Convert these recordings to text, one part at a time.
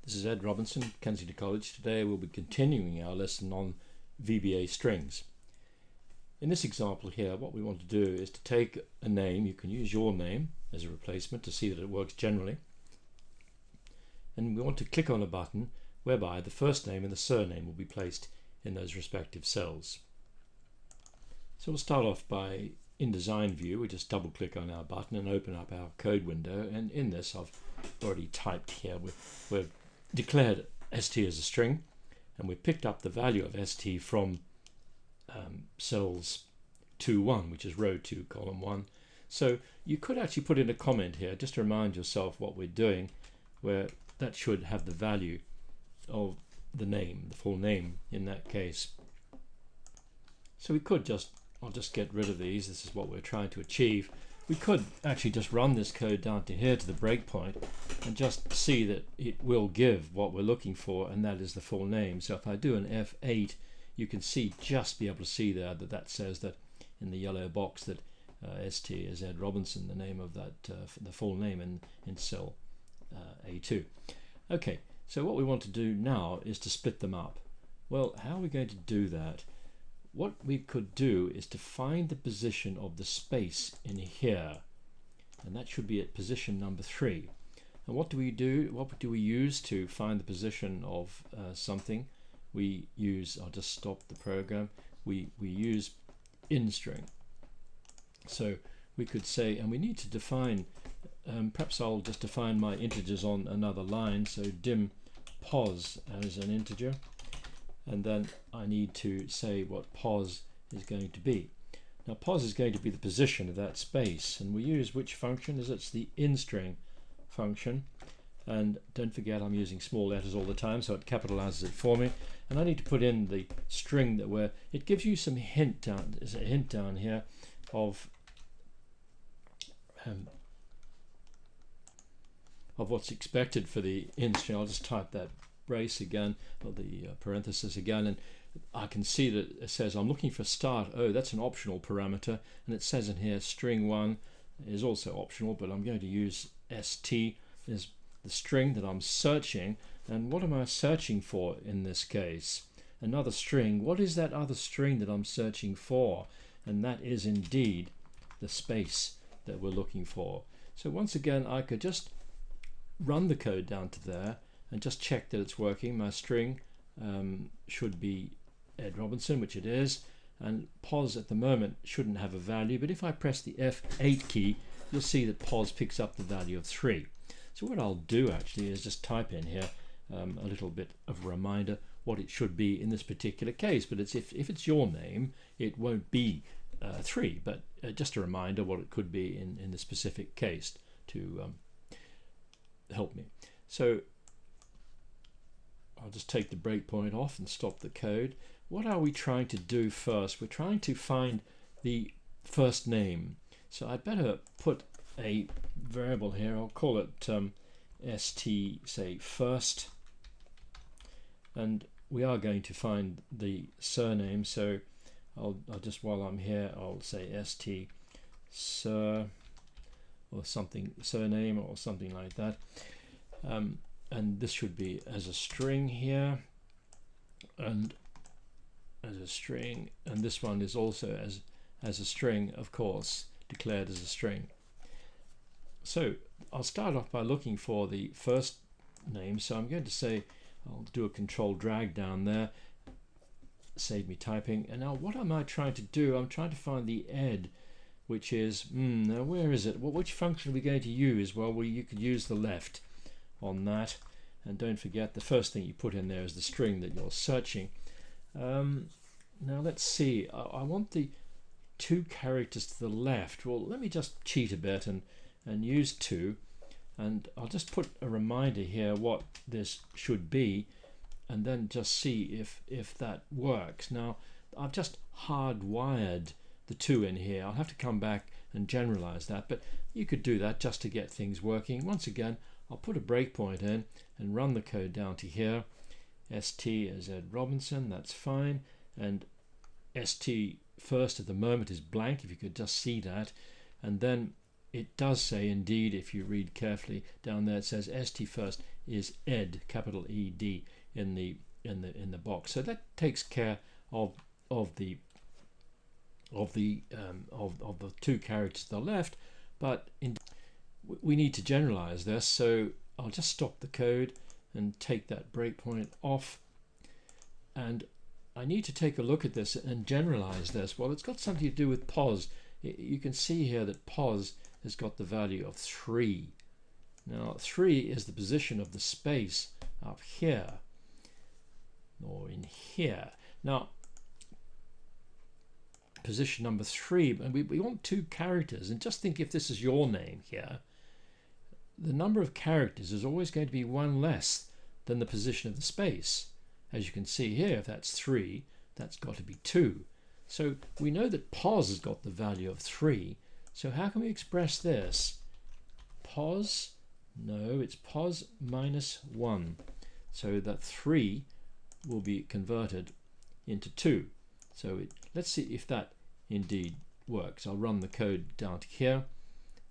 This is Ed Robinson, Kensington College. Today we'll be continuing our lesson on VBA strings. In this example here, what we want to do is to take a name. You can use your name as a replacement to see that it works generally. And we want to click on a button whereby the first name and the surname will be placed in those respective cells. So we'll start off by, in design view, we just double click on our button and open up our code window. And in this, I've already typed here, we've declared st as a string, and we picked up the value of st from cells 2, 1, which is row 2, column 1. So you could actually put in a comment here just to remind yourself what we're doing, where that should have the value of the name, the full name in that case. So we could I'll just get rid of these. This is what we're trying to achieve. We could actually just run this code down to here to the breakpoint and just see that it will give what we're looking for, and that is the full name. So if I do an F8, you can just be able to see there that says that in the yellow box that ST is Ed Robinson, the name of that, the full name in cell A2. Okay, so what we want to do now is to split them up. Well, how are we going to do that? What we could do is to find the position of the space in here, and that should be at position number 3. And what do we do? What do we use to find the position of something? We use, I'll just stop the program, we use in-string. So we could say, and we need to define, perhaps I'll just define my integers on another line, so dim pos as an integer. And then I need to say what pos is going to be. Now pos is going to be the position of that space, and we use which function? It's the in-string function. And don't forget, I'm using small letters all the time, so it capitalizes it for me. And I need to put in the string that it gives you some hint down. There's a hint down here of what's expected for the in-string. I'll just type that brace again, or the parenthesis again, and I can see that it says I'm looking for start. Oh, that's an optional parameter, and it says in here string 1 is also optional, but I'm going to use st as the string that I'm searching. And what am I searching for in this case? Another string. What is that other string that I'm searching for? And that is indeed the space that we're looking for. So once again, I could just run the code down to there and just check that it's working. My string should be Ed Robinson, which it is, and pos at the moment shouldn't have a value, but if I press the F8 key, you'll see that pos picks up the value of 3. So what I'll do actually is just type in here a little bit of a reminder what it should be in this particular case, but it's if it's your name, it won't be 3, but just a reminder what it could be in the specific case to help me. So I'll just take the breakpoint off and stop the code. What are we trying to do first? We're trying to find the first name. So I'd better put a variable here. I'll call it st, say first, and we are going to find the surname. So I'll just, while I'm here, I'll say st sir or something, surname or something like that. And this should be as a string here, and as a string, and this one is also as a string, of course, declared as a string. So I'll start off by looking for the first name. So I'm going to say, I'll do a control drag down there, save me typing. And now what am I trying to do? I'm trying to find the ed, which is, now where is it? Well, which function are we going to use? Well, you could use the left on that, and don't forget the first thing you put in there is the string that you're searching. Now let's see, I want the 2 characters to the left. Well, let me just cheat a bit and use 2, and I'll just put a reminder here what this should be, and then just see if that works. Now I've just hardwired the 2 in here. I'll have to come back and generalize that, but you could do that just to get things working. Once again, I'll put a breakpoint in and run the code down to here. st as Ed Robinson, that's fine, and st first at the moment is blank, if you could just see that, and then it does say indeed, if you read carefully down there, it says st first is ed, capital ED in the box. So that takes care of the two characters to the left, but we need to generalize this. So I'll just stop the code and take that breakpoint off, and I need to take a look at this and generalize this. Well, it's got something to do with pos. You can see here that pos has got the value of 3. Now 3 is the position of the space up here or in here. Now position number 3, and we want 2 characters, and just think if this is your name here, the number of characters is always going to be 1 less than the position of the space. As you can see here, if that's 3, that's got to be 2. So we know that pos has got the value of 3. So how can we express this? Pos, no, it's pos minus 1. So that 3 will be converted into 2. So let's see if that indeed works. I'll run the code down to here,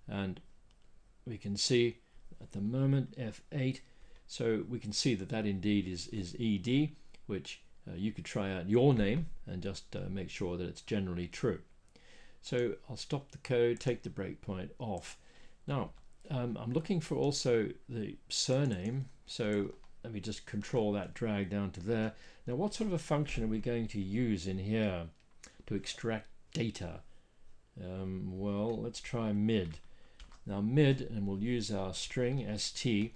and we can see at the moment F8. So we can see that that indeed is ED, which you could try out your name and just make sure that it's generally true. So I'll stop the code, take the breakpoint off. Now I'm looking for also the surname, so let me just control that drag down to there. Now what sort of a function are we going to use in here to extract data? Well, let's try mid. Now mid, and we'll use our string st.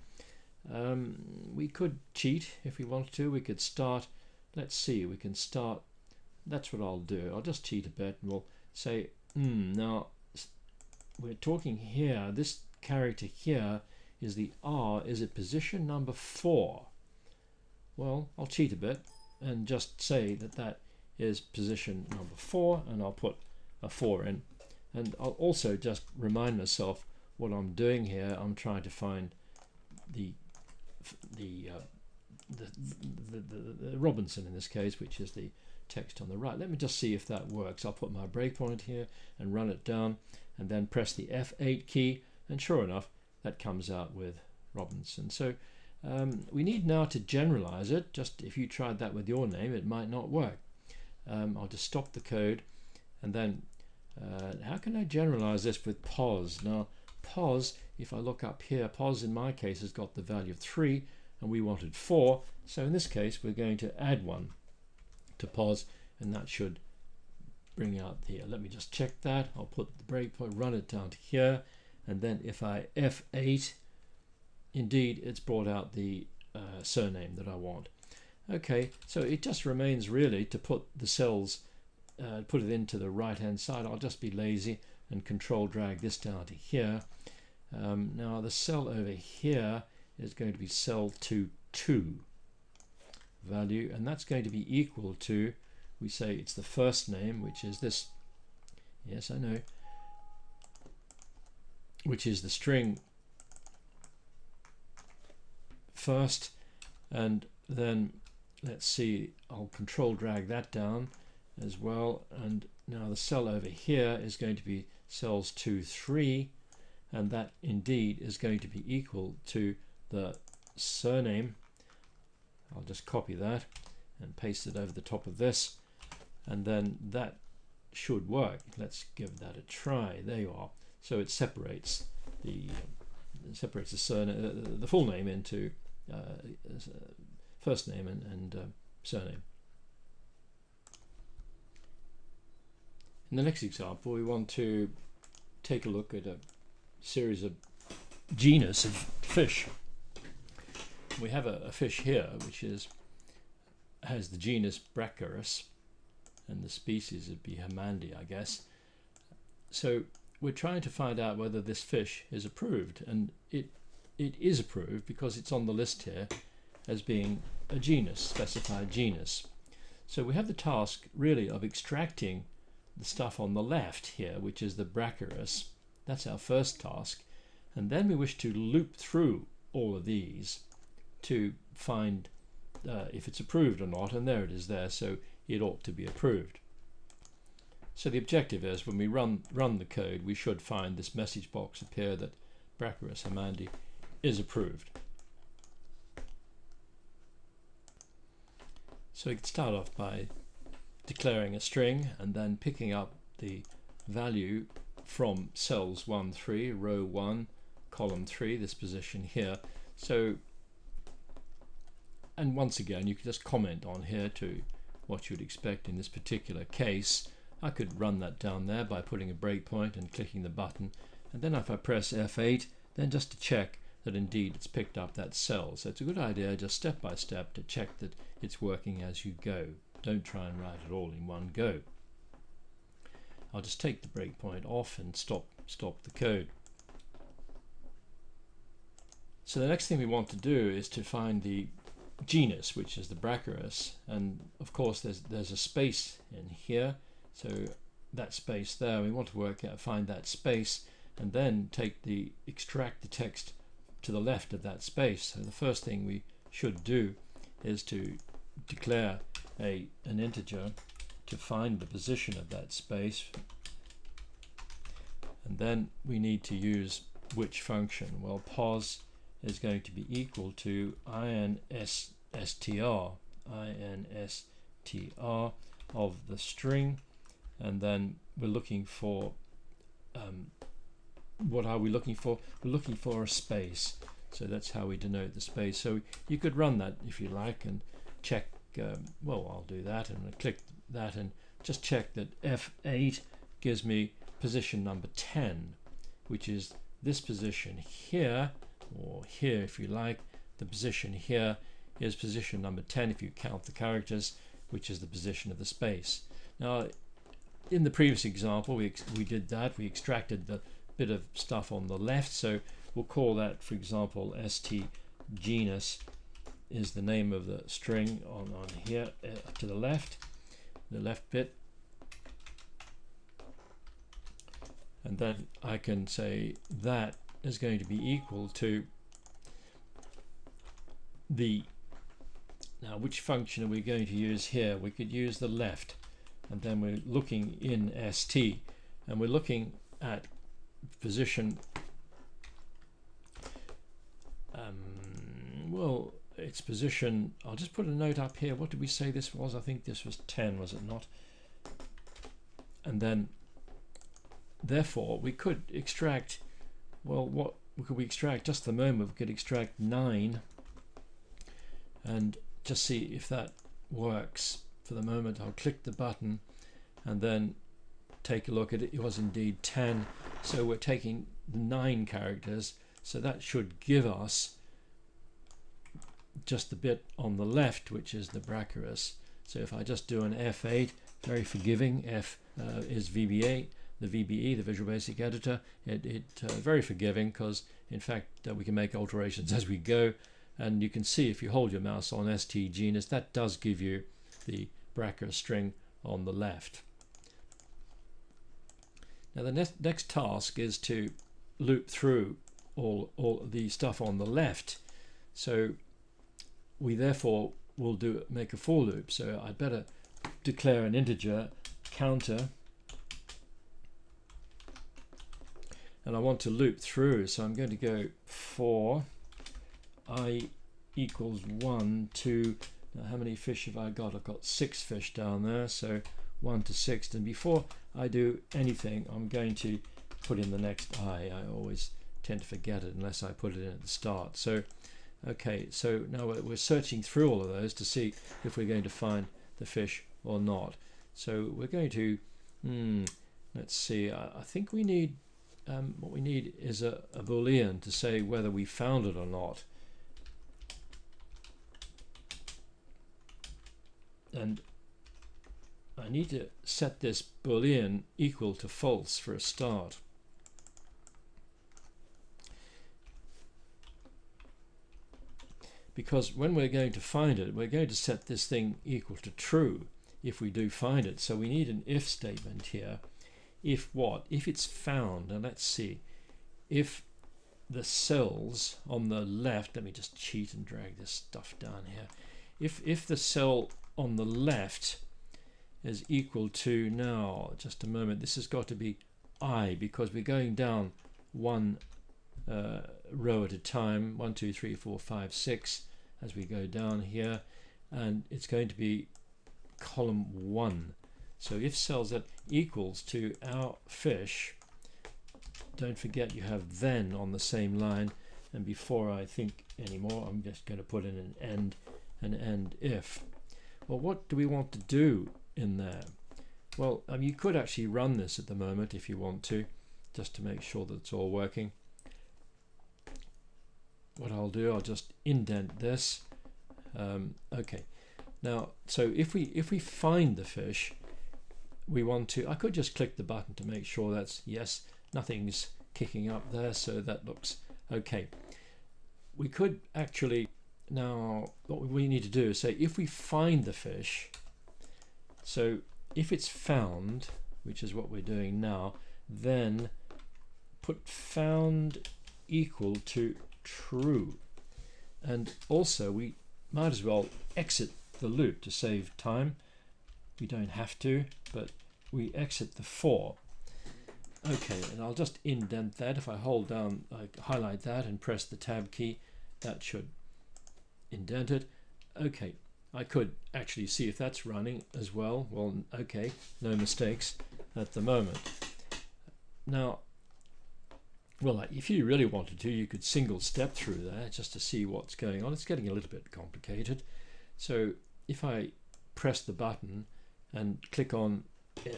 We could cheat if we wanted to. We could start, let's see, we can start, that's what I'll do. I'll just cheat a bit and we'll say, now we're talking here, this character here is the R, is it position number 4? Well, I'll cheat a bit and just say that that is position number 4, and I'll put a 4 in. And I'll also just remind myself what I'm doing here. I'm trying to find the Robinson in this case, which is the text on the right. Let me just see if that works. I'll put my breakpoint here and run it down, and then press the F8 key, and sure enough, that comes out with Robinson. So we need now to generalize it. Just if you tried that with your name, it might not work. I'll just stop the code, and then how can I generalize this with pos? Now pos, if I look up here, pos in my case has got the value of 3, and we wanted 4, so in this case we're going to add 1 to pos, and that should bring out here. Let me just check that. I'll put the breakpoint, run it down to here, and then if I F8, indeed it's brought out the surname that I want. Okay, so it just remains really to put the cells, put it into the right hand side. I'll just be lazy and control drag this down to here. Now the cell over here is going to be cell 2 value, and that's going to be equal to, we say it's the first name, which is this, yes I know, which is the string first, and then let's see, I'll control drag that down as well, and now the cell over here is going to be cells 2, 3, and that indeed is going to be equal to the surname. I'll just copy that and paste it over the top of this, and then that should work. Let's give that a try. There you are. So it separates the surname, the full name into first name and surname. In the next example, we want to take a look at a series of genus of fish. We have a fish here which has the genus Brachyurus, and the species would be Hamandi, I guess. So we're trying to find out whether this fish is approved, and it is approved because it's on the list here as being a genus, specified genus. So we have the task really of extracting the stuff on the left here, which is the Brachyurus. That's our first task, and then we wish to loop through all of these to find if it's approved or not, and there it is there, so it ought to be approved. So the objective is when we run the code, we should find this message box appear that Brackeras Hamandi is approved. So we can start off by declaring a string and then picking up the value from cells 1, 3, row 1, column 3, this position here. So, and once again, you can just comment on here to what you'd expect in this particular case. I could run that down there by putting a breakpoint and clicking the button, and then if I press F8, then just to check that indeed it's picked up that cell. So it's a good idea just step by step to check that it's working as you go. Don't try and write it all in one go. I'll just take the breakpoint off and stop the code. So the next thing we want to do is to find the genus, which is the Brackeras, and of course there's a space in here, so that space there, we want to find that space and then extract the text to the left of that space. So the first thing we should do is to declare an integer to find the position of that space, and then we need to use which function. Well, pos is going to be equal to instr of the string, and then we're looking for what are we looking for? We're looking for a space, so that's how we denote the space. So you could run that if you like and check, well, I'll do that and I'll click that and just check that F8 gives me position number 10, which is this position here, or here if you like. The position here is position number 10 if you count the characters, which is the position of the space. Now in the previous example we did that, we extracted the bit of stuff on the left, so we'll call that, for example, st genus is the name of the string on here to the left bit, and then I can say that is going to be equal to the, now which function are we going to use here? We could use the left, and then we're looking in st and we're looking at position, well, its position, I'll just put a note up here. What did we say this was? I think this was 10, was it not? And then therefore we could extract, well, what could we extract? Just the moment we could extract 9 and just see if that works. For the moment I'll click the button and then take a look at it. It was indeed 10, so we're taking the 9 characters, so that should give us just the bit on the left, which is the Brackeras. So if I just do an F8, very forgiving, F is VBA, the VBE, the Visual Basic Editor, very forgiving, because in fact we can make alterations as we go, and you can see if you hold your mouse on st genus, that does give you the Brackeras string on the left. Now the next task is to loop through all the stuff on the left, so we therefore will make a for loop. So I'd better declare an integer counter, and I want to loop through, so I'm going to go for I equals 1 to, now how many fish have I got? I've got 6 fish down there, so 1 to 6, and before I do anything I'm going to put in the next I always tend to forget it unless I put it in at the start. So okay, so now we're searching through all of those to see if we're going to find the fish or not. So we're going to, let's see, I think we need, what we need is a Boolean to say whether we found it or not. And I need to set this Boolean equal to false for a start. Because when we're going to find it, we're going to set this thing equal to true if we do find it. So we need an if statement here. If what? If it's found. And let's see. If the cells on the left, let me just cheat and drag this stuff down here. If the cell on the left is equal to, now just a moment, this has got to be I, because we're going down one row at a time, 1 2 3 4 5 6 as we go down here, and it's going to be column 1. So if cell Z equals to our fish, don't forget you have then on the same line, and before I think anymore I'm just going to put in an end if. Well, what do we want to do in there? Well, you could actually run this at the moment if you want to, just to make sure that it's all working. What I'll do, I'll just indent this. Okay, now so if we find the fish, we want to, I could just click the button to make sure that's yes, nothing's kicking up there, so that looks okay. We could actually, now what we need to do is say if we find the fish, so if it's found, which is what we're doing now, then put found equal to true, and also we might as well exit the loop to save time. We don't have to, but we exit the for. Okay, and I'll just indent that. If I hold down, I highlight that and press the tab key, that should indent it. Okay, I could actually see if that's running as well. Well, okay, no mistakes at the moment. Now, well, if you really wanted to, you could single step through there just to see what's going on. It's getting a little bit complicated. So if I press the button and click on,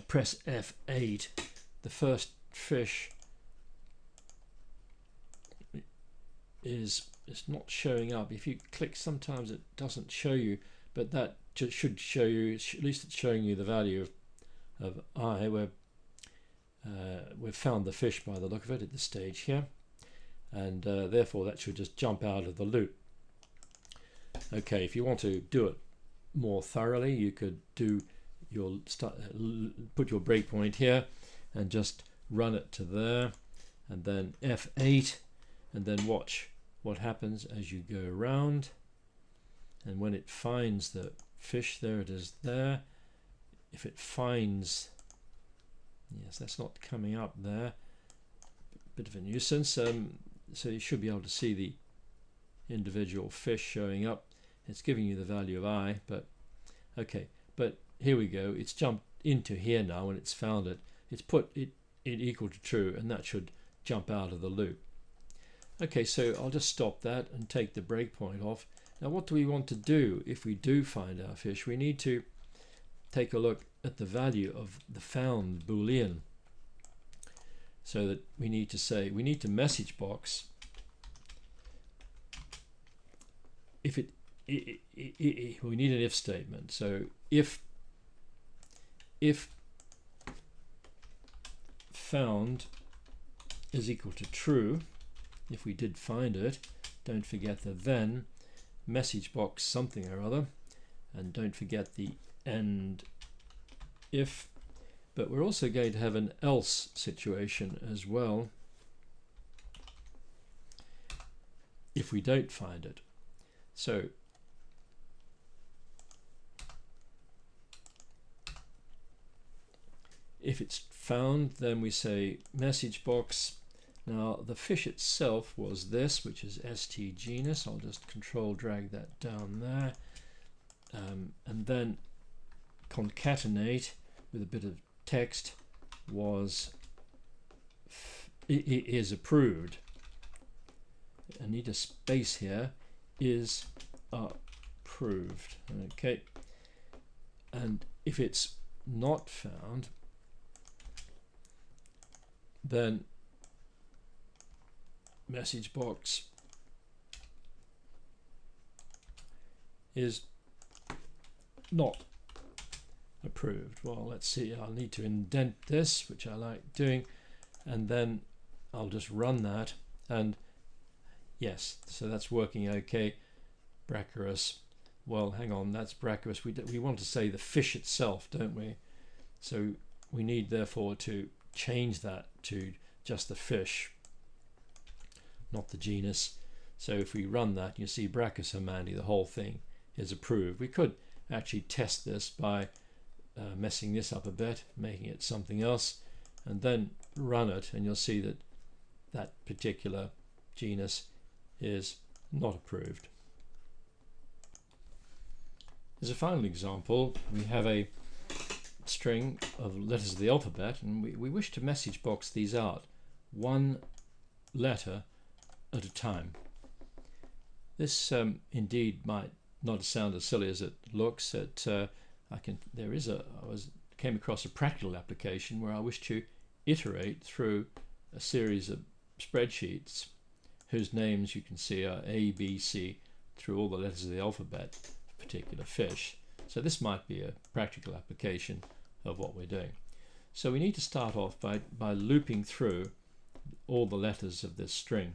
press F8, the first fish is not showing up. If you click, sometimes it doesn't show you, but that should show you, at least it's showing you the value of I, where we've found the fish by the look of it at this stage here, and therefore that should just jump out of the loop. Okay, if you want to do it more thoroughly, you could do your put your breakpoint here and just run it to there, and then F8, and then watch what happens as you go around. And when it finds the fish, there it is there. If it finds, yes, that's not coming up there, bit of a nuisance. So you should be able to see the individual fish showing up. It's giving you the value of I, but okay, but here we go, it's jumped into here now. When it's found it, it's put it equal to true, and that should jump out of the loop. Okay, so I'll just stop that and take the breakpoint off. Now what do we want to do if we do find our fish? We need to take a look at the value of the found boolean, so that we need to say, we need to message box if we need an if statement. So if found is equal to true, if we did find it, don't forget the then, message box something or other, and don't forget the end if. But we're also going to have an else situation as well if we don't find it. So if it's found, then we say message box. Now the fish itself was this, which is st genus. I'll just control drag that down there, and then concatenate with a bit of text was is approved. I need a space here, is approved. Okay, and if it's not found, then message box is not approved. Well, let's see, I'll need to indent this, which I like doing, and then I'll just run that, and yes, so that's working okay. Brachyurus, well, hang on, that's Brachyurus. We want to say the fish itself, don't we? So we need therefore to change that to just the fish, not the genus. So if we run that, you see Brachyurus, the whole thing is approved. We could actually test this by messing this up a bit, making it something else, and then run it, and you'll see that that particular genus is not approved. As a final example, we have a string of letters of the alphabet, and we wish to message box these out one letter at a time. This indeed might not sound as silly as it looks. I came across a practical application where I wish to iterate through a series of spreadsheets whose names you can see are A, B, C through all the letters of the alphabet of a particular fish. So this might be a practical application of what we're doing. So we need to start off by looping through all the letters of this string.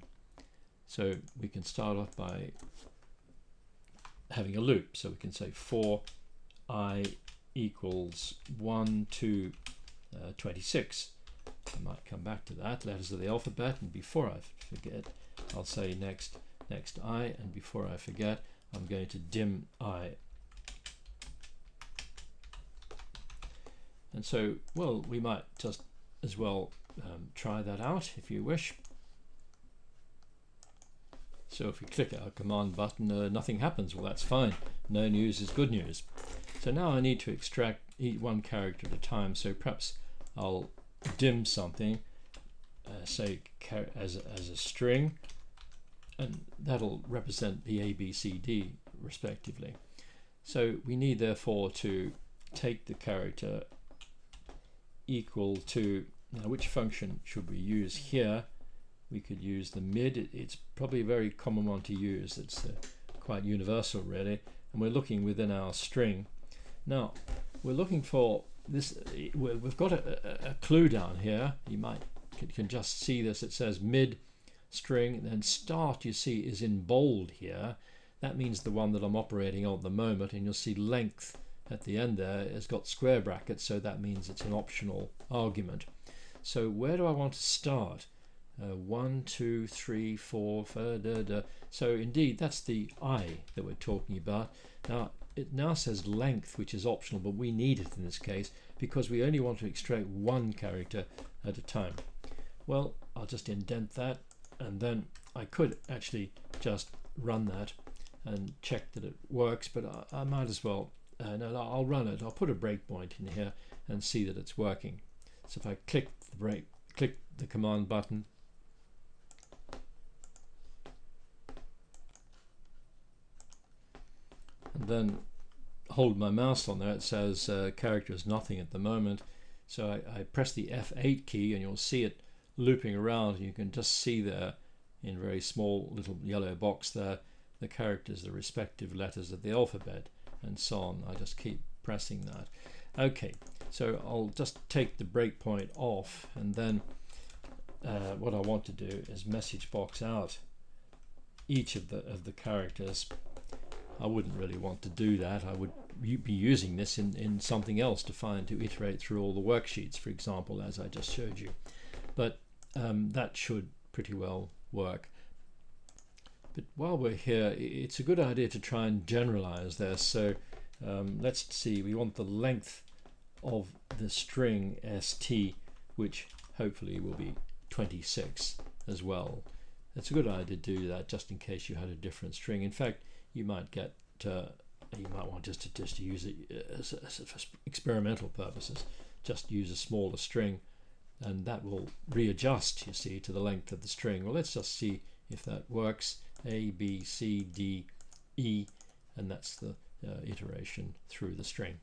So we can start off by having a loop. So we can say for I equals 1 to 26. I might come back to that, letters of the alphabet, and before I forget, I'll say next I, and before I forget, I'm going to dim I. And so, well, we might just as well try that out if you wish. So if we click our command button, nothing happens. Well, that's fine. No news is good news. So now I need to extract one character at a time. So perhaps I'll dim something, say as a string, and that'll represent the A, B, C, D respectively. So we need therefore to take the character equal to, now which function should we use here? We could use the mid. It's probably a very common one to use. It's quite universal really, and we're looking within our string. Now we're looking for this. We've got a clue down here. You can just see this. It says mid string, and then start, you see, is in bold here. That means the one that I'm operating on at the moment, and you'll see length at the end there has got square brackets, so that means it's an optional argument. So where do I want to start? 1, 2, 3, 4, so indeed that's the I that we're talking about. Now it now says length, which is optional, but we need it in this case because we only want to extract one character at a time. Well, I'll just indent that, and then I could actually just run that and check that it works, but I might as well no, I'll run it. I'll put a breakpoint in here and see that it's working. So if I click the command button, and then hold my mouse on there, it says character is nothing at the moment. So I press the F8 key, and you'll see it looping around, and you can just see there in a very small little yellow box there the characters, the respective letters of the alphabet, and so on. I just keep pressing that. Okay, so I'll just take the breakpoint off, and then what I want to do is message box out each of the characters. I wouldn't really want to do that. I would be using this in something else to iterate through all the worksheets, for example, as I just showed you. But that should pretty well work. But while we're here, it's a good idea to try and generalize this. So let's see, we want the length of the string st, which hopefully will be 26 as well. It's a good idea to do that just in case you had a different string. In fact, you might get you might want just to use it for experimental purposes. Just use a smaller string, and that will readjust, you see, to the length of the string. Well, let's just see if that works. A, B, C, D, E, and that's the iteration through the string.